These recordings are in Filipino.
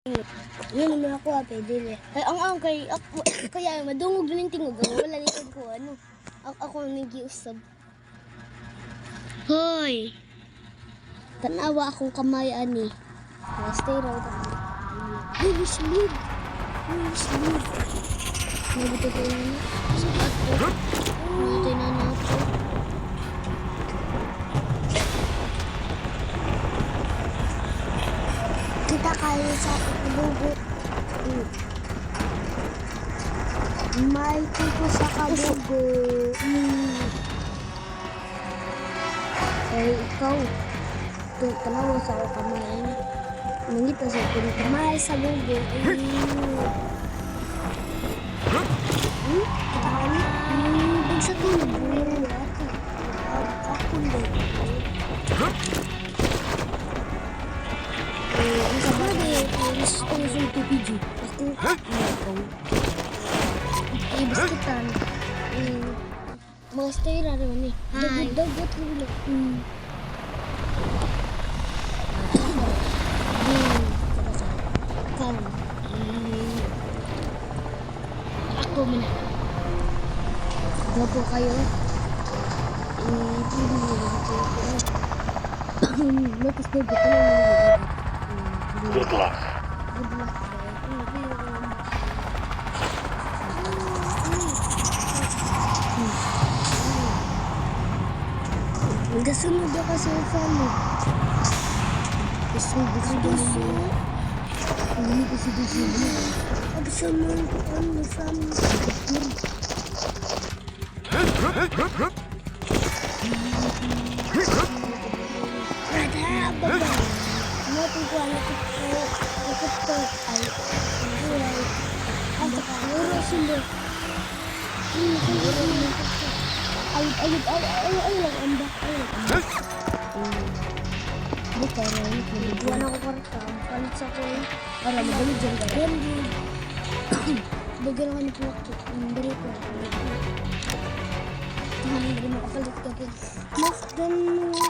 Yun naman ako pwede eh. Ay, ang kay ako, kaya madungog din yung tingog. Wala nito ko, ano. Ako nag-iusap. Hoy! Tanawa akong kamay, ani. Stay raw ako. Holy sleep! Holy sleep! Nabito ko yun. Sabat ko. Natin na nato. Kita kayo sa kabugo. May tipo sa kabugo. Eh, ikaw. Tanawa sa ako kamay. Nangita sa akin kamay sa bugo. Sa tulog. Ako lang. Ang sabi, gusto ko sa ito video. Ako, biskutan. Mga stayra rin eh. Dagot ulo. Ako muna. Gapo kayo. Lapis na dito lang. Good luck. Good luck. Nagasunod ako sa family. Gusto. Hindi ko gusto. Gusto mo ang family. Buwan ako karta, palit sa ko para magalit dyan ka. Bagay lang ni Plakto, dari ko. Hindi makapalit ka kay Mafdan mo.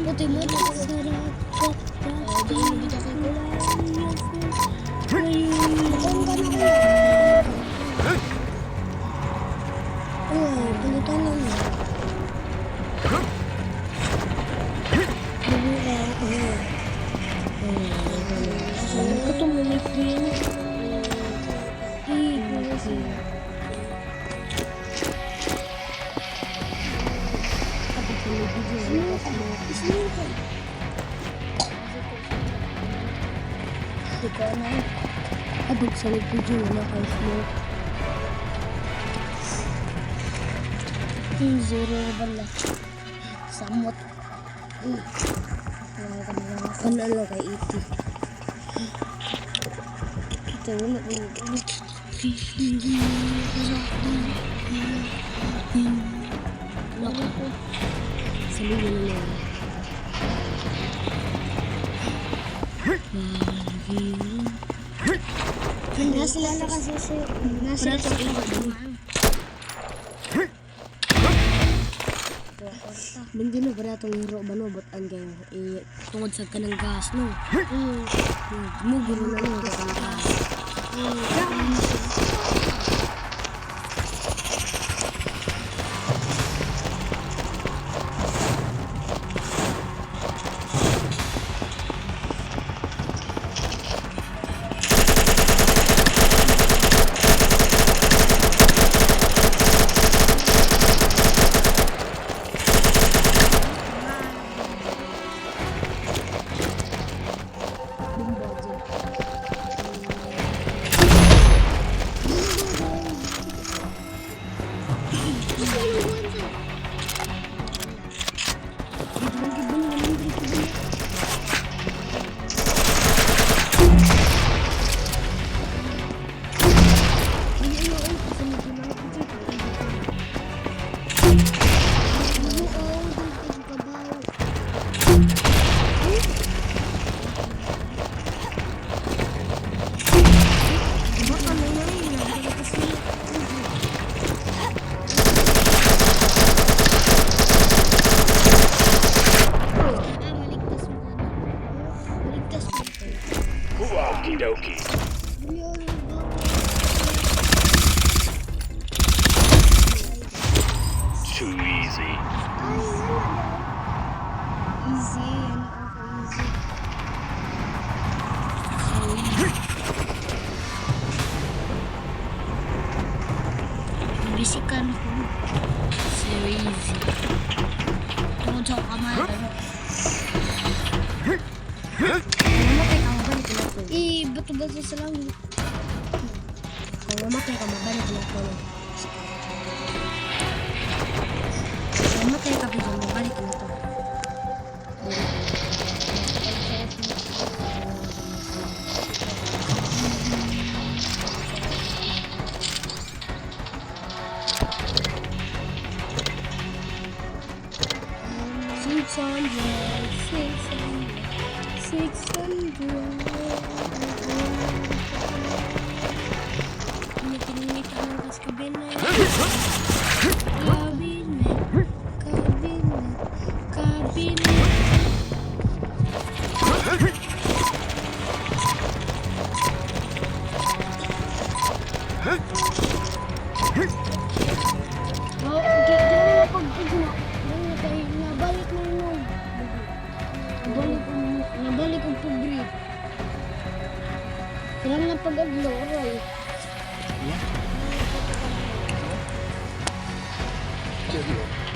Pati mo na sa sarap. Di mo kita kay Matang ka na kayo. Ay, palitan lang mo. Ketemu friend. Abog sa video na kay smoke. Zero bala. Samot. Kanalo kay iti. Kita wala ko. Lako ko. Saludo na lang. Nasa na kasi si nasa sa Hindi na ba itong hiro ba no? Ba't ang gang tungod sa kanang gas no? Mugiro na no sa gas. Okie dokie. Too easy. Easy, ano ako easy. Bisikan ko. So easy. Tungkol sa kamay. Mamatay ka, mabalik ka na to. Bato-bato sa langit. Kung mamatay ka, mabalik ka na to. Kung mamatay ka, Pigeon, mabalik ka na to. Kinikinig ang kas kabinet. Kabinet. Kabinet. Kabinet. Oh, gano'n na pag-igna. Gano'n tayo, nabalik na yun. Nabalik ang pag-breed. Kailangan na pag-aglaw, aray. Cheerio.